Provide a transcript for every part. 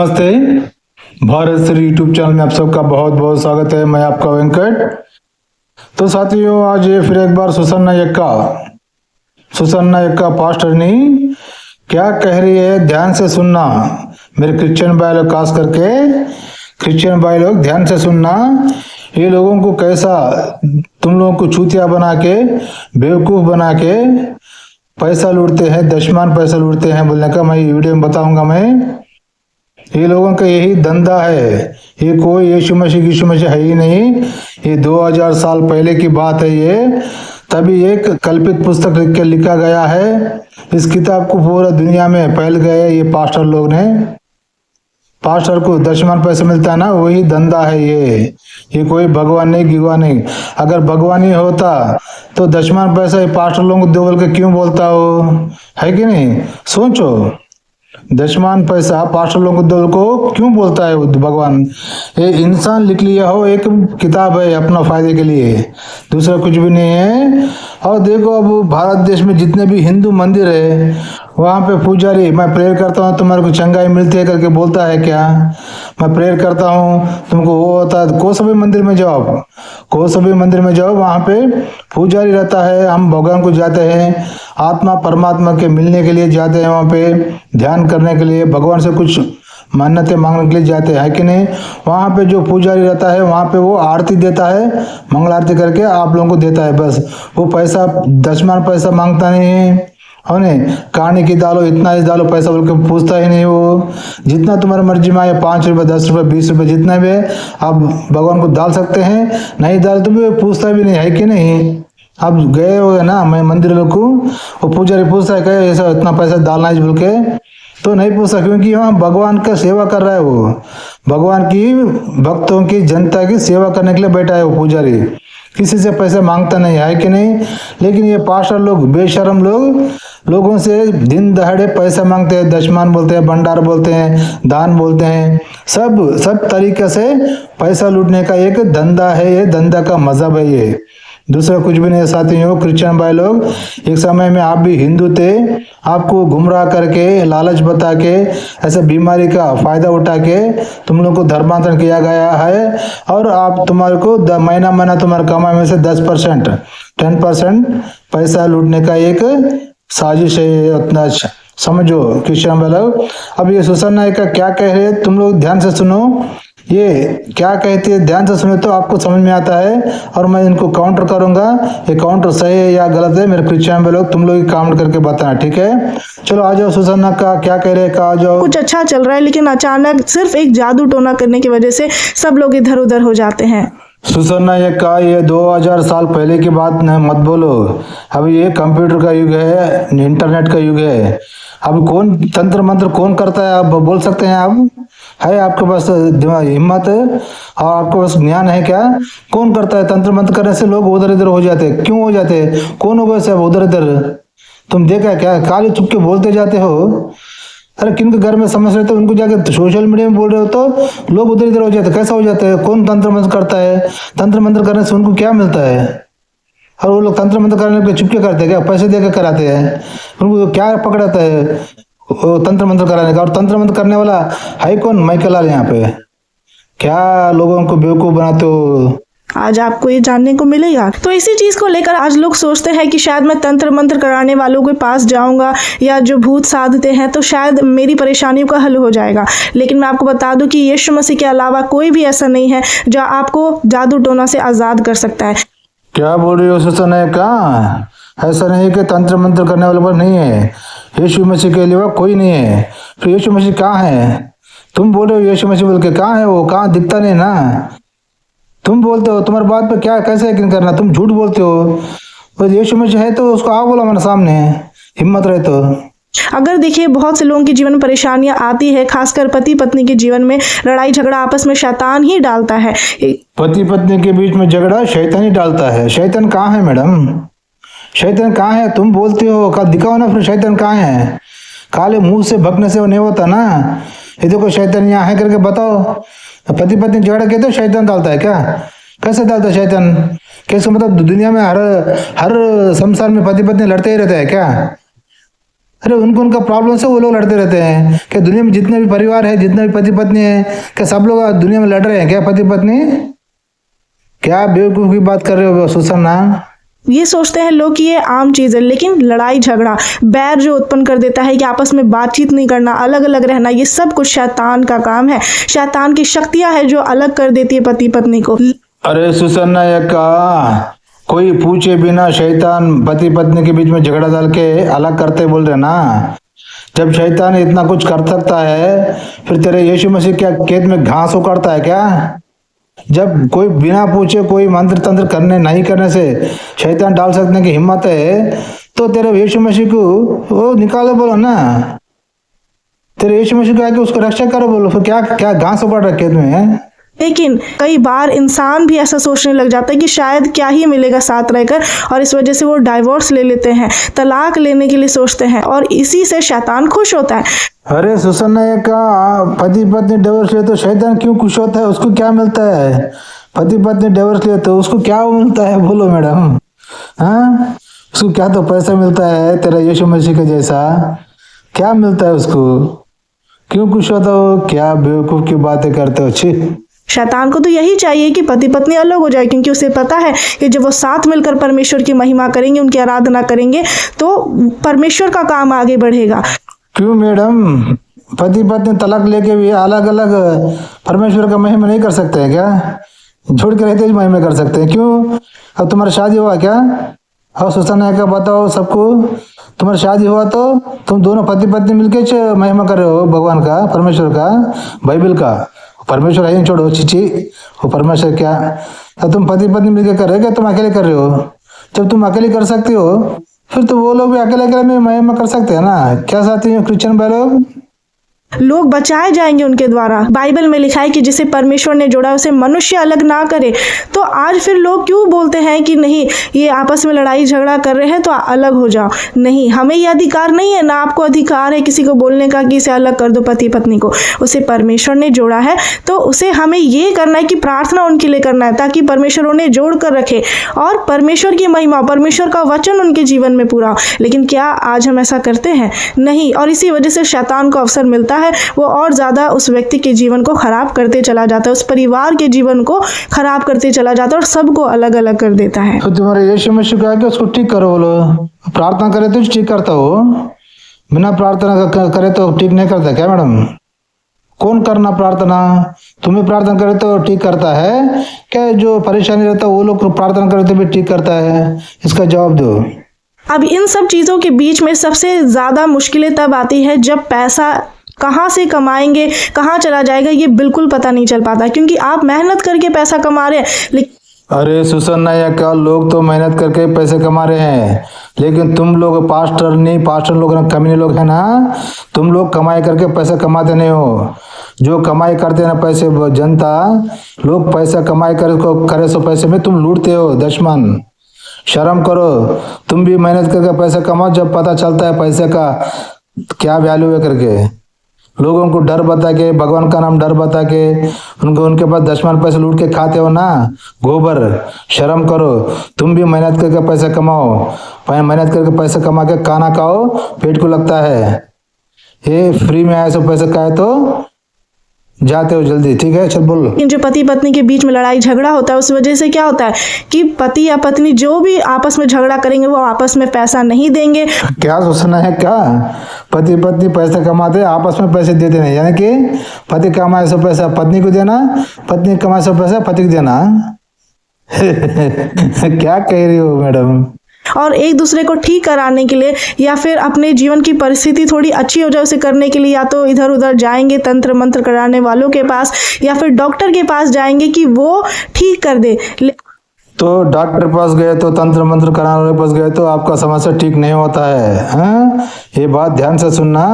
नमस्ते। Bharat Shri YouTube channel में आप सबका बहुत बहुत स्वागत है। मैं आपका वेंकट। तो साथियों, आज ये फिर एक बार सुसन्ना यक्का पास्टरनी क्या कह रही है, ध्यान से सुनना। मेरे क्रिश्चियन भाई लोग, खास करके क्रिश्चियन भाई लोग ध्यान से सुनना। ये लोगों को कैसा तुम लोगों को चूतिया बना के, बेवकूफ बना के पैसा लूटते हैं, दशमान पैसा लूटते हैं बोलने का मैं वीडियो में बताऊंगा। मैं ये लोगों का यही धंधा है। ये कोई यीशु मसीह है ही नहीं। ये 2000 साल पहले की बात है। ये तभी एक कल्पित पुस्तक लिख के लिखा गया है। इस किताब को पूरा दुनिया में फैल गए ये पास्टर लोग ने। पास्टर को दशमान पैसा मिलता है ना, वही धंधा है ये कोई भगवान नहीं गिगवान नहीं। अगर भगवान ही होता तो दशमान पैसा ये पास्टर लोगों को दो बोल के क्यों बोलता हो, है कि नहीं? सोचो, दशमान पैसा पास्टर लोगों को क्यों बोलता है भगवान? ये इंसान लिख लिया हो, एक किताब है अपना फायदे के लिए, दूसरा कुछ भी नहीं है। और देखो, अब भारत देश में जितने भी हिंदू मंदिर है, वहां पे पुजारी मैं प्रेयर करता हूँ तुम्हारे को चंगाई मिलती है करके बोलता है क्या? मैं प्रेयर करता हूँ तुमको वो होता है। कोई सभी मंदिर में जाओ, वहां पे पुजारी रहता है। हम भगवान को जाते हैं, आत्मा परमात्मा के मिलने के लिए जाते हैं, वहां पे ध्यान करने के लिए, भगवान से कुछ मन्नतें मांगने के लिए जाते हैं, कि नहीं? वहां पे जो पुजारी रहता है, वहां पे वो आरती देता है, मंगल आरती करके आप लोगों को देता है। बस वो पैसा दशमान पैसा मांगता नहीं है। और नहीं, कहानी की डालो, इतना ही डालो पैसा बोल के पूछता ही नहीं। वो जितना तुम्हारी मर्जी में आए, 5 रुपए 10 रुपए 20 रुपए जितना भी है आप भगवान को डाल सकते हैं। नहीं डाल तो भी पूछता भी नहीं, है कि नहीं? आप गए हो ना मैं मंदिर लोग को, वो पुजारी पूछता है क्या ऐसा इतना पैसा डालना है बोल के? तो नहीं पूछता, क्योंकि वहाँ भगवान का सेवा कर रहा है। वो भगवान की भक्तों की जनता की सेवा करने के लिए बैठा है वो पुजारी, किसी से पैसे मांगता नहीं, है कि नहीं? लेकिन ये पास्टर लोग, बेशरम लोगों से दिन दहाड़े पैसा मांगते हैं, दशमान बोलते हैं, भंडार बोलते हैं, दान बोलते हैं, सब तरीके से पैसा लूटने का एक धंधा है। ये धंधा का मजहब है, ये दूसरा कुछ भी नहीं। साथियों, क्रिश्चियन भाई लोग, एक समय में आप भी हिंदू थे, आपको गुमराह करके, लालच बता के, ऐसे बीमारी का फायदा उठा के तुम लोग को धर्मांतरण किया गया है। और आप तुम्हारे को महीना तुम्हारे कमाई में से 10% 10% पैसा लूटने का एक साजिश है। उतना समझो क्रिश्चियन भाई लोग। अब ये सुसन्ना का क्या कह रहे हैं, तुम लोग ध्यान से सुनो। ये क्या कहती है, ध्यान से सुने तो आपको समझ में आता है, और मैं इनको काउंटर करूंगा। ये काउंटर सही है या गलत है, मेरे क्रिश्चियन भाई लोग तुम लोग काउंट करके बताना, ठीक है? चलो आ जाओ, सुसन्ना का क्या कह रहे हैं, आ जाओ। कुछ अच्छा चल रहा है, लेकिन अचानक सिर्फ एक जादू टोना करने की वजह से सब लोग इधर उधर हो जाते हैं। सुसन्ना ये 2000 साल पहले की बात न मत बोलो। अब ये कंप्यूटर का युग है, इंटरनेट का युग है। अब कौन तंत्र मंत्र कौन करता है, आप बोल सकते हैं? आप है आपके पास हिम्मत और आपके पास ज्ञान है क्या? कौन करता है? तंत्र मंत्र करने से लोग उधर इधर हो जाते हैं। क्यों हो जाते हैं? कौन होगा सब उधर इधर? तुम देखा क्या? काली चुपके बोलते जाते हो। अरे किनके घर में समस्या रहते उनको जाके सोशल मीडिया में बोल रहे हो तो लोग उधर इधर हो जाते। कैसा हो जाता है? कौन तंत्र मंत्र करता है? तंत्र मंत्र करने से उनको क्या मिलता है? और वो लोग तंत्र मंत्र करने के चुपके करते हैं क्या? पैसे देकर कराते हैं। उनको क्या पकड़ाता है तंत्र मंत्र कराने का? और तंत्र मंत्र करने वाला है कौन? माइकल लाल। यहाँ पे क्या लोगों को बेवकूफ बनाते हो? आज आपको ये जानने को मिलेगा। तो इसी चीज को लेकर आज लोग सोचते हैं कि शायद मैं तंत्र मंत्र कराने वालों के पास जाऊंगा या जो भूत साधते हैं तो शायद मेरी परेशानियों का हल हो जाएगा। लेकिन मैं आपको बता दूं कि यीशु मसीह के अलावा कोई भी ऐसा नहीं है जो आपको जादू टोना से आजाद कर सकता है। क्या बोल रही हो सुसन्ना? कहाँ ऐसा नहीं है कि तंत्र मंत्र करने वाले पर नहीं है। यीशु मसीह के अलावा कोई नहीं है। फिर यीशु मसीह कहाँ है? तुम बोल रहे हो यीशु मसीह बोल के, कहाँ है वो? कहाँ दिखता नहीं ना। तुम बोलते हो, तुम्हारी बात पे क्या कैसे यकीन करना? तुम झूठ बोलते हो। तो यीशु मसीह है तो उसको आओ बोला मेरे सामने, हिम्मत रहे तो। अगर देखिए, बहुत से लोगों के जीवन में परेशानियां आती है, खासकर पति पत्नी के जीवन में लड़ाई झगड़ा आपस में शैतान ही डालता है। पति पत्नी के बीच में झगड़ा शैतान ही डालता है। शैतान कहाँ है मैडम? शैतान कहाँ है? तुम बोलते हो, कल दिखाओ ना फिर शैतान कहाँ है। काले मुंह से भगने से वो नहीं होता ना। ये देखो शैतान यहाँ है करके बताओ। पति पत्नी झगड़ा कहते हो शैतान डालता है क्या? कैसे डालता है शैतान? कैसे? मतलब दुनिया में हर संसार में पति पत्नी लड़ते ही रहते हैं क्या? अरे उनको उनका प्रॉब्लम से वो लोग लड़ते रहते हैं। क्या दुनिया में जितने भी परिवार है, जितने भी पति पत्नी है, क्या सब लोग दुनिया में लड़ रहे हैं क्या पति पत्नी? क्या बेवकूफ की बात कर रहे हो सुसन्ना? ये सोचते हैं लोग कि ये आम चीज़ है, लेकिन लड़ाई झगड़ा बैर जो उत्पन्न कर देता है कि आपस में बातचीत नहीं करना, अलग अलग रहना, ये सब कुछ शैतान का काम है। शैतान की शक्तियां है जो अलग कर देती है पति पत्नी को। अरे सुसन्ना का कोई पूछे बिना शैतान पति पत्नी के बीच में झगड़ा डाल के अलग करते बोल रहे ना। जब शैतान इतना कुछ कर सकता है, फिर तेरे यीशु मसीह क्या खेत में घास उखाड़ता है क्या? जब कोई बिना पूछे कोई मंत्र तंत्र करने नहीं करने से शैतान डाल सकने की हिम्मत है, तो तेरे यीशु मसीह को वो निकालो बोलो ना। तेरे यीशु मसीह को आके उसको रक्षा करो बोलो। फिर क्या क्या घास उखाड़ रहा है खेत में? लेकिन कई बार इंसान भी ऐसा सोचने लग जाता है कि शायद क्या ही मिलेगा साथ रहकर, और इस वजह से वो डाइवोर्स ले लेते हैं, तलाक लेने के लिए सोचते हैं, और इसी से शैतान खुश होता है। अरे सुसन्ना का पति पत्नी डिवोर्स ले तो शैतान क्यों खुश होता है? उसको क्या मिलता है? पति पत्नी डिवोर्स ले तो उसको क्या मिलता है बोलो मैडम? हाँ, उसको क्या तो पैसा मिलता है तेरा यीशु मसीह के जैसा? क्या मिलता है उसको? क्यों खुश होता हो? क्या बेवकूफ की बातें करते हो? छी। शैतान को तो यही चाहिए कि पति पत्नी अलग हो जाए, क्योंकि उसे पता है कि जब वो साथ मिलकर परमेश्वर की महिमा करेंगे, उनकी आराधना करेंगे, तो परमेश्वर का काम आगे बढ़ेगा। क्यों मैडम? पति पत्नी तलाक लेके भी अलग अलग परमेश्वर का महिमा नहीं कर सकते हैं क्या? छोड़ के रहते ही महिमा कर सकते हैं। क्यों? अब तुम्हारा शादी हुआ क्या? और सुसन्ना का बताओ सबको, तुम्हारा शादी हुआ तो तुम दोनों पति पत्नी मिलके महिमा कर रहे हो भगवान का, परमेश्वर का, बाइबल का। परमेश्वर है छोड़ो, चिची वो परमेश्वर क्या? अब तुम पति पत्नी मिलकर कर रहे हो क्या? तुम अकेले कर रहे हो? जब तुम अकेले कर सकते हो, फिर तो वो लोग भी अकेले अकेले में महिमा कर सकते हैं ना। क्या चाहती है क्रिश्चियन भाई लोग बचाए जाएंगे उनके द्वारा। बाइबल में लिखा है कि जिसे परमेश्वर ने जोड़ा उसे मनुष्य अलग ना करे। तो आज फिर लोग क्यों बोलते हैं कि नहीं, ये आपस में लड़ाई झगड़ा कर रहे हैं तो अलग हो जाओ? नहीं, हमें ये अधिकार नहीं है, ना आपको अधिकार है किसी को बोलने का कि इसे अलग कर दो पति पत्नी को। उसे परमेश्वर ने जोड़ा है, तो उसे हमें ये करना है कि प्रार्थना उनके लिए करना है, ताकि परमेश्वर उन्हें जोड़ कर रखे और परमेश्वर की महिमा, परमेश्वर का वचन उनके जीवन में पूरा हो। लेकिन क्या आज हम ऐसा करते हैं? नहीं। और इसी वजह से शैतान को अवसर मिलता है, वो और ज्यादा उस व्यक्ति के जीवन को खराब करते चला जाता है, उस परिवार के जीवन को खराब करते चला जाता है और सबको अलग अलग कर देता है। तो तुम्हारे यीशु मसीह को आके उसको ठीक करो बोलो। प्रार्थना करे तो ठीक करता हो, बिना प्रार्थना करे तो ठीक नहीं करता क्या मैडम? कौन करना प्रार्थना? तुम्हें प्रार्थना करे तो ठीक करता है क्या? जो परेशानी रहता है वो लोग प्रार्थना करे तो भी ठीक करता है? इसका जवाब दो। अब इन सब चीजों के बीच में सबसे ज्यादा मुश्किलें तब आती है जब पैसा कहाँ से कमाएंगे, कहाँ चला जाएगा, ये बिल्कुल पता नहीं चल पाता, क्योंकि आप मेहनत करके पैसा कमा रहे हैं। लेकिन अरे सुसन्ना का लोग तो मेहनत करके पैसे कमा रहे हैं, लेकिन तुम लोग पास्टर लोग कमीने लोग हैं ना, तुम लोग कमाई करके पैसे कमाते नहीं हो। जो कमाई करते हैं ना पैसे, जनता लोग पैसा कमाई करे सो पैसे में तुम लूटते हो दुश्मन। शर्म करो, तुम भी मेहनत करके पैसा कमाओ, जब पता चलता है पैसे का क्या वैल्यू है करके। लोगों को डर बता के, भगवान का नाम डर बता के उनके पास दुश्मन पैसे लूट के खाते हो ना, गोबर। शर्म करो, तुम भी मेहनत करके पैसा कमाओ, मेहनत करके पैसा कमा के खाना खाओ, पेट को लगता है। ये फ्री में आए सो पैसा खाए तो जाते हो जल्दी, ठीक है? चल बोलो। लेकिन जो पति पत्नी के बीच में लड़ाई झगड़ा होता है, उस वजह से क्या होता है कि पति या पत्नी जो भी आपस में झगड़ा करेंगे वो आपस में पैसा नहीं देंगे। क्या सोचना है क्या? पति पत्नी पैसा कमाते आपस में पैसे देते नहीं, यानी कि पति कमाए सो पैसा पत्नी को देना, पत्नी कमाए सो पैसा पति को देना। क्या कह रही हो मैडम? और एक दूसरे को ठीक कराने के लिए या फिर अपने जीवन की परिस्थिति थोड़ी अच्छी हो जाए उसे करने के लिए या तो इधर उधर जाएंगे तंत्र मंत्र कराने वालों के पास या फिर डॉक्टर के पास जाएंगे कि वो ठीक कर दे। तो डॉक्टर पास गए तो तंत्र मंत्र कराने वाले पास गए तो आपका समस्या ठीक नहीं होता है, हाँ? ये बात ध्यान से सुनना।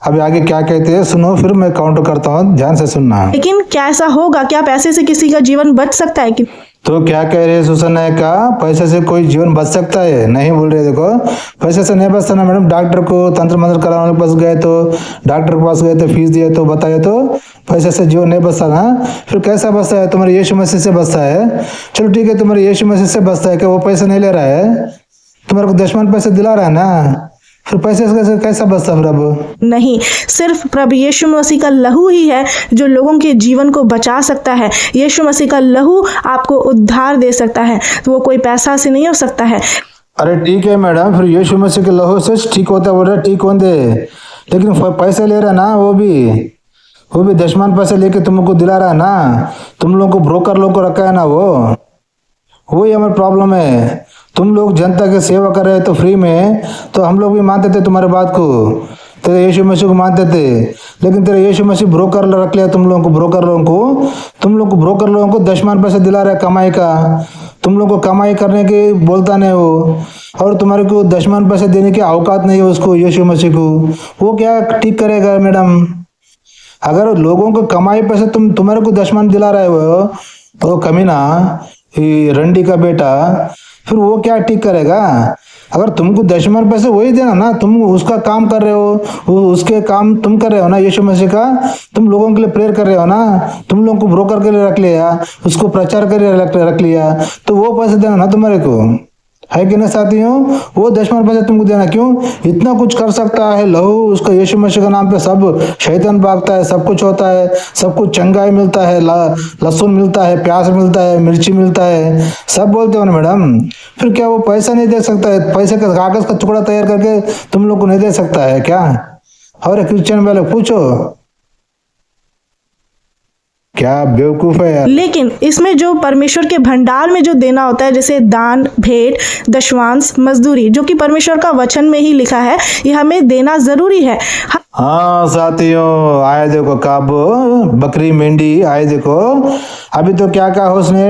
अभी आगे क्या कहते हैं सुनो, फिर मैं काउंटर करता हूँ, ध्यान से सुनना। लेकिन क्या ऐसा होगा? क्या पैसे से किसी का जीवन बच सकता है? कि तो क्या कह रहे हैं सुसन्ना का? पैसे से कोई जीवन बच सकता है? नहीं बोल रहे। देखो, पैसे से नहीं बचता ना मैडम। डॉक्टर को तंत्र मंत्र कराने वाले पास गए तो, डॉक्टर के पास गए तो फीस दिए तो बताए तो पैसे से जीवन नहीं बचता ना। फिर कैसा बचता है? तुम्हारे यीशु मसीह से बचता है। चलो ठीक है, तुम्हारे यीशु मसीह से बचता है कि वो पैसे नहीं ले रहा है, तुम्हारे को दुश्मन पैसे दिला रहा है ना। फिर पैसे से कैसा बचता फिर अब? नहीं, सिर्फ प्रभु यीशु मसीह का लहू ही है जो लोगों के जीवन को बचा सकता है। यीशु मसीह का लहू आपको उद्धार दे सकता है, तो वो कोई पैसा से नहीं हो सकता है। अरे ठीक है मैडम, फिर यीशु मसीह के लहू से ठीक होता है, बोल रहे ठीक होंगे, लेकिन पैसे ले रहा है ना, वो भी दशमान पैसे लेके तुमको दिला रहा है ना, तुम लोग को ब्रोकर लोग को रखा है ना, वही हमारी प्रॉब्लम है। तुम लोग जनता की सेवा कर रहे तो फ्री में, तो हम लोग भी मानते थे तुम्हारे बात को, तेरे यीशु मसीह को मानते थे, लेकिन तेरे यीशु मसीह ब्रोकर रख लिया तुम लोगों को ब्रोकर लोगों को दशमान पैसे दिला रहा है कमाई का, तुम लोग को कमाई करने की बोलता नहीं वो, और तुम्हारे को दशमान पैसे देने की औकात नहीं है उसको, यीशु मसीह को, वो क्या ठीक करेगा मैडम? अगर लोगों को कमाई पैसे तुम्हारे को दशमान दिला रहा है वो कमीना, ये रंडी का बेटा, फिर वो क्या ठीक करेगा? अगर तुमको दशमान पैसे वही देना ना, तुम उसका काम कर रहे हो, उसके काम तुम कर रहे हो ना, यीशु मसीह का तुम लोगों के लिए प्रेयर कर रहे हो ना, तुम लोगों को ब्रोकर के लिए रख लिया, उसको प्रचार के लिए रख लिया, तो वो पैसे देना ना तुम्हारे को, है कि नहीं साथियों? वो दशमान पैसे तुमको देना क्यों? इतना कुछ कर सकता है लहू उसका, यीशु मसीह के नाम पे सब शैतान भागता है, सब कुछ होता है, सब कुछ चंगाई मिलता है, लहसुन मिलता है, प्याज मिलता है, मिर्ची मिलता है, सब बोलते हो ना मैडम, फिर क्या वो पैसा नहीं दे सकता है? पैसे का कागज का टुकड़ा तैयार करके तुम लोग को नहीं दे सकता है क्या? और क्रिश्चियन वाले पूछो, क्या बेवकूफ है यार। लेकिन इसमें जो परमेश्वर के भंडार में जो देना होता है, जैसे दान, भेंट, दशवांश, मजदूरी, जो कि परमेश्वर का वचन में ही लिखा है, ये हमें देना जरूरी है। हाँ साथियों, आए देखो कब बकरी मेंढी आए देखो, अभी तो क्या कहा उसने,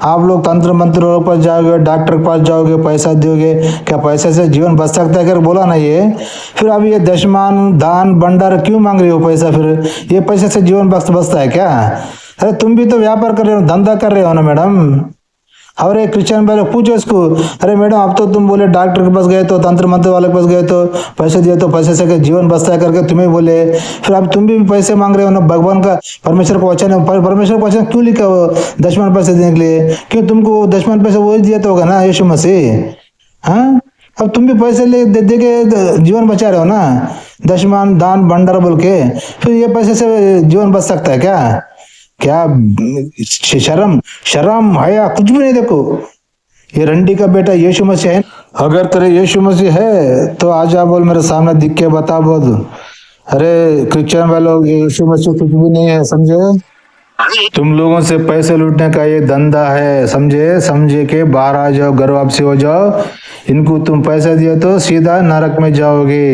आप लोग तंत्र मंत्रों पर जाओगे, डॉक्टर के पास जाओगे, पैसा दोगे, क्या पैसे से जीवन बच सकता है कर बोला ना ये, फिर अभी ये दशमान दान भंडार क्यों मांग रहे हो पैसा? फिर ये पैसे से जीवन बचता है क्या? अरे तुम भी तो व्यापार कर रहे हो, धंधा कर रहे हो ना मैडम। और एक क्रिश्चियन वाले पूछो इसको, अरे मैडम अब तो तुम बोले डॉक्टर के पास गए तो, तंत्र मंत्र वाले के पास गए तो, पैसे दिए तो पैसे से जीवन बचता है करके तुम्हें बोले, फिर अब तुम भी पैसे मांग रहे हो ना। भगवान का परमेश्वर को वचन है, परमेश्वर को वचन क्यों लिखा हो दशमान पैसे देने के लिए? क्यों तुमको दशमान पैसे वही दिया तो होगा ना यीशु मसीह? हाँ, अब तुम भी पैसे दे के जीवन बचा रहे हो ना, दशमान दान भंडार बोल के, फिर ये पैसे से जीवन बच सकता है क्या? क्या शर्म हया कुछ भी नहीं। देखो ये रंडी का बेटा यीशु मसीह है, अगर तेरे यीशु मसीह है तो आजा बोल मेरे सामने दिख के बता बोल। अरे क्रिश्चियन वाले लोग, यीशु मसीह कुछ भी नहीं है, समझे? तुम लोगों से पैसे लूटने का ये धंधा है, समझे के बाहर आ जाओ, घर वापसी हो जाओ। इनको तुम पैसा दिया तो सीधा नरक में जाओगे,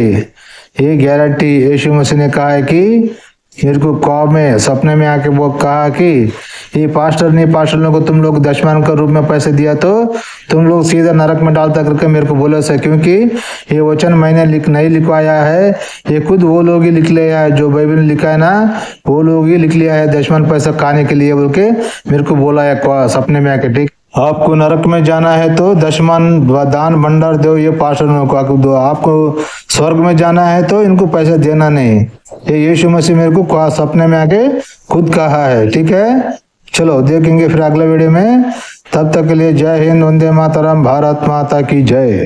ये गारंटी। यीशु मसीह ने कहा है कि मेरे को ख्वाब में सपने में आके वो कहा कि ये पास्टर लोगों को तुम लोग दशमान के रूप में पैसे दिया तो तुम लोग सीधा नरक में डालता करके मेरे को बोला से, क्योंकि ये वचन मैंने नहीं लिखवाया है, ये खुद वो लोग ही लिख लिया है, जो बाइबल में लिखा है ना वो लोग ही लिख लिया है, दशमान पैसा खाने के लिए बोल के मेरे को बोला है सपने में आके। ठीक, आपको नरक में जाना है तो दशमान दान भंडार दो ये पास्टरों को दो, आपको स्वर्ग में जाना है तो इनको पैसा देना नहीं। ये यीशु मसीह मेरे को सपने में आके खुद कहा है। ठीक है, चलो देखेंगे फिर अगले वीडियो में, तब तक के लिए जय हिंद, वंदे मातरम, भारत माता की जय।